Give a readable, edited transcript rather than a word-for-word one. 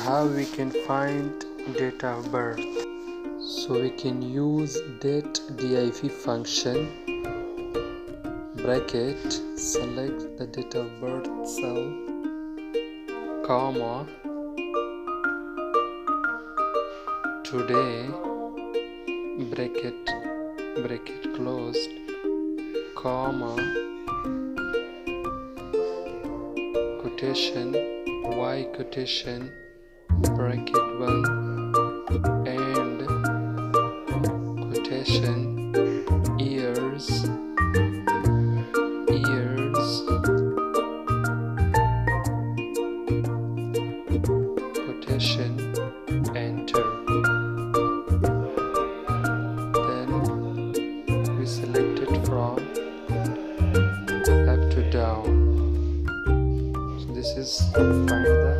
how we can find date of birth. So we can use date div function, bracket, select the date of birth cell, comma, today, bracket closed, comma, quotation, y quotation, bracket 1, and quotation, years, quotation, enter. Then we select it from up to down. So this is find the